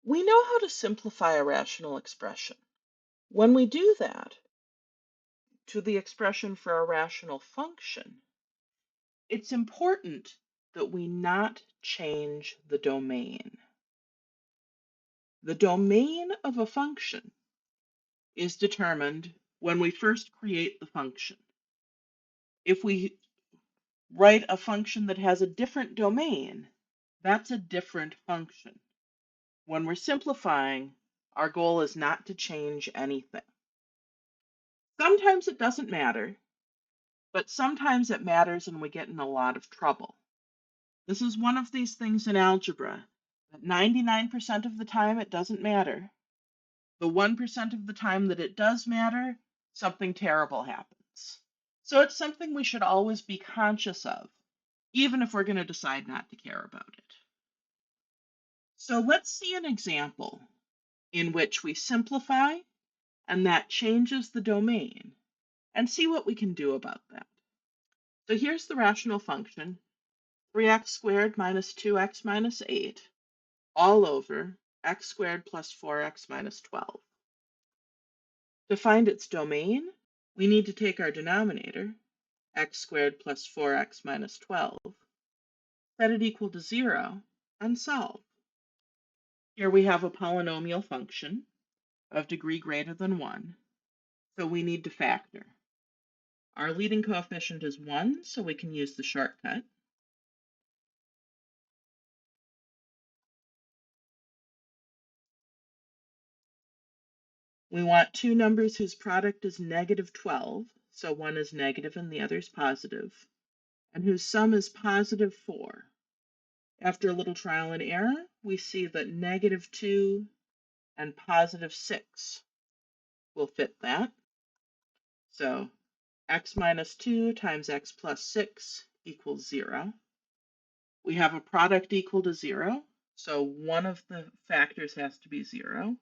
We know how to simplify a rational expression. When we do that to the expression for a rational function, it's important that we not change the domain. The domain of a function is determined when we first create the function. If we write a function that has a different domain, that's a different function. When we're simplifying, our goal is not to change anything. Sometimes it doesn't matter, but sometimes it matters and we get in a lot of trouble. This is one of these things in algebra that 99% of the time it doesn't matter. The 1% of the time that it does matter, something terrible happens. So it's something we should always be conscious of, even if we're going to decide not to care about it. So let's see an example in which we simplify and that changes the domain, and see what we can do about that. So here's the rational function, 3x squared minus 2x minus 8, all over x squared plus 4x minus 12. To find its domain, we need to take our denominator, x squared plus 4x minus 12, set it equal to 0, and solve. Here we have a polynomial function of degree greater than 1, so we need to factor. Our leading coefficient is 1, so we can use the shortcut. We want two numbers whose product is negative 12, so one is negative and the other is positive, and whose sum is positive 4. After a little trial and error, we see that negative 2 and positive 6 will fit that. So x minus 2 times x plus 6 equals 0. We have a product equal to 0, so one of the factors has to be 0.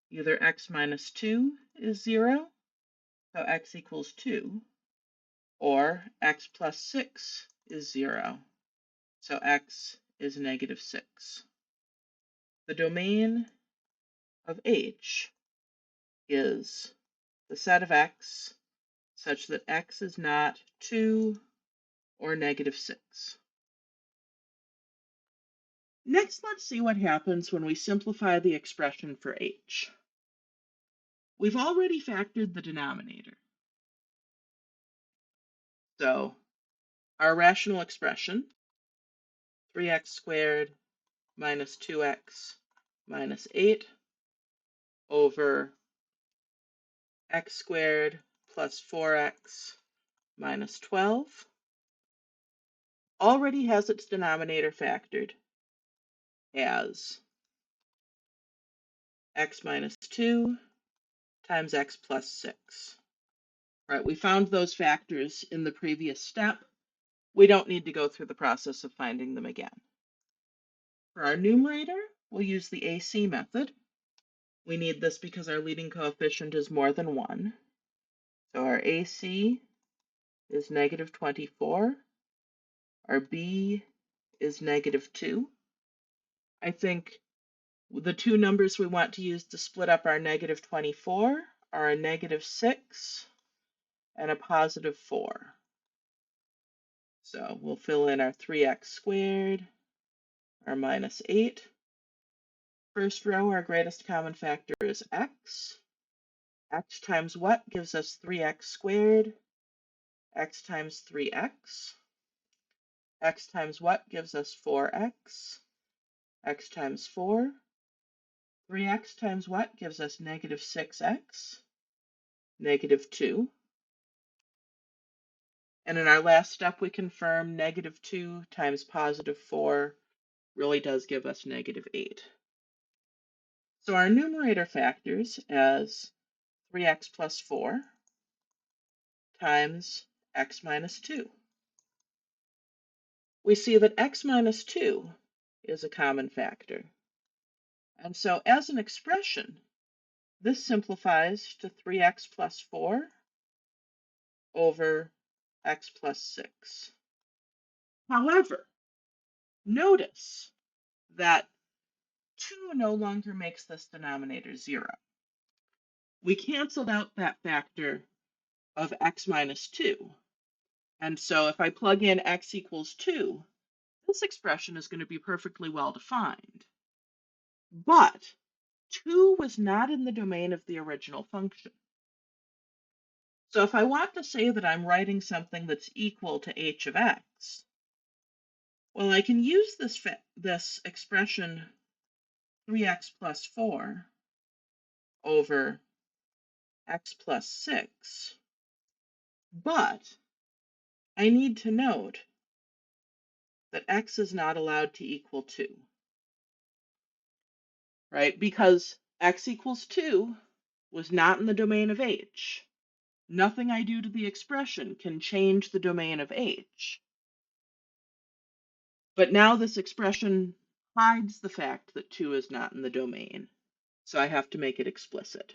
Either x minus 2 is 0, so x equals 2, or x plus 6 is 0, so x is negative 6. The domain of H is the set of x such that x is not 2 or negative 6. Next, let's see what happens when we simplify the expression for H. We've already factored the denominator. So our rational expression, 3x squared minus 2x minus 8 over x squared plus 4x minus 12 already has its denominator factored as x minus 2 times x plus 6. Right, we found those factors in the previous step. We don't need to go through the process of finding them again. For our numerator, we'll use the AC method. We need this because our leading coefficient is more than 1. So our AC is negative 24. Our B is negative 2. I think the two numbers we want to use to split up our negative 24 are a negative 6 and a positive 4. So we'll fill in our 3x squared, our minus 8. First row, our greatest common factor is x. X times what gives us 3x squared? X times 3x. X times what gives us 4x? X times 4. 3x times what gives us negative 6x? Negative 2. And in our last step, we confirm negative 2 times positive 4 really does give us negative 8. So our numerator factors as 3x plus 4 times x minus 2. We see that x minus 2 is a common factor. And so as an expression, this simplifies to 3x plus 4 over x plus 6. However, notice that 2 no longer makes this denominator 0. We canceled out that factor of x minus 2. And so if I plug in x equals 2, this expression is going to be perfectly well defined. But 2 was not in the domain of the original function. So if I want to say that I'm writing something that's equal to h of x, well, I can use this expression 3x plus 4 over x plus 6, but I need to note that x is not allowed to equal 2, right? Because x equals 2 was not in the domain of h. Nothing I do to the expression can change the domain of h. But now this expression hides the fact that 2 is not in the domain, so I have to make it explicit.